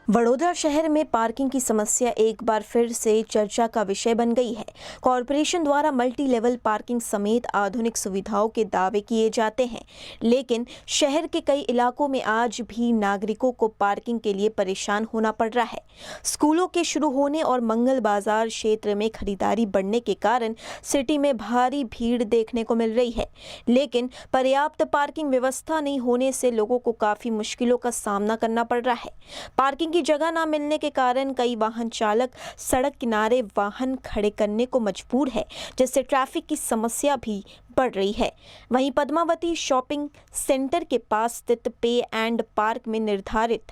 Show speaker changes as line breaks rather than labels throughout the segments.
वडोदरा शहर में पार्किंग की समस्या एक बार फिर से चर्चा का विषय बन गई है। कॉरपोरेशन द्वारा मल्टी लेवल पार्किंग समेत आधुनिक सुविधाओं के दावे किए जाते हैं, लेकिन शहर के कई इलाकों में आज भी नागरिकों को पार्किंग के लिए परेशान होना पड़ रहा है। स्कूलों के शुरू होने और मंगल बाजार क्षेत्र में खरीदारी बढ़ने के कारण सिटी में भारी भीड़ देखने को मिल रही है, लेकिन पर्याप्त पार्किंग व्यवस्था नहीं होने से लोगों को काफी मुश्किलों का सामना करना पड़ रहा है। पार्किंग की जगह न मिलने के कारण कई वाहन चालक सड़क किनारे वाहन खड़े करने को मजबूर है, जिससे ट्रैफिक की समस्या भी बढ़ रही है। वहीं पद्मावती शॉपिंग सेंटर के पास स्थित पे एंड पार्क में निर्धारित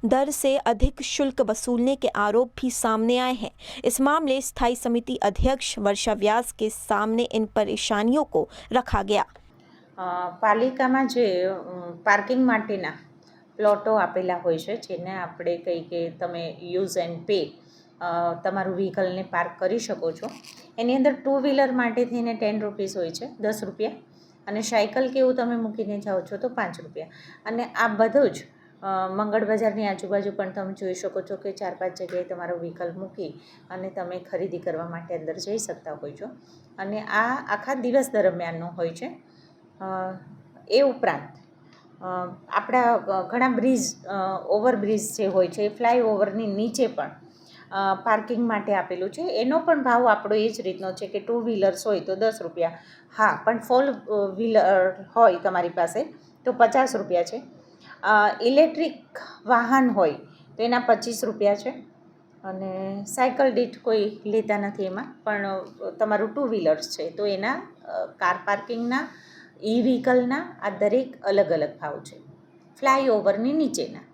दर से अधिक शुल्क वसूलने के आरोप भी सामने आए हैं। इस मामले स्थायी समिति अध्यक्ष वर्षा व्यास के सामने इन परेशानियों को रखा गया।
પાલિકામાં જે પાર્કિંગ માટેના પ્લોટો આપેલા હોય છે, જેને આપણે કહીએ કે તમે યુઝ એન્ડ પે તમારું વ્હીકલને પાર્ક કરી શકો છો. એની અંદર ટુ વ્હીલર માટે થઈને 10 રૂપીસ હોય છે, 10 રૂપિયા, અને સાયકલ કે એવું તમે મૂકીને જાઓ છો તો 5 રૂપિયા. અને આ બધું જ મંગળ બજારની આજુબાજુ પણ તમે જોઈ શકો છો કે 4-5 જગ્યાએ તમારું વ્હીકલ મૂકી અને તમે ખરીદી કરવા માટે અંદર જઈ શકતા હોય છો. અને આ આખા દિવસ દરમિયાનનું હોય છે. એ ઉપરાંત આપણા ઘણા બ્રિજ, ઓવરબ્રિજ જે હોય છે, ફ્લાયઓવરની નીચે પણ પાર્કિંગ માટે આપેલું છે. એનો પણ ભાવ આપણો એ જ રીતનો છે કે ટુ વ્હીલર્સ હોય તો 10 રૂપિયા, હા, પણ ફોર વ્હીલર હોય તમારી પાસે તો 50 રૂપિયા છે. ઇલેક્ટ્રિક વાહન હોય તો એના 25 રૂપિયા છે. અને સાયકલ દીઠ કોઈ લેતા નથી એમાં, પણ તમારું ટુ વ્હીલર્સ છે તો એના કાર પાર્કિંગના, ઈ વ્હીકલના આ દરેક અલગ અલગ ભાવ છે, ફ્લાયઓવરની નીચેના.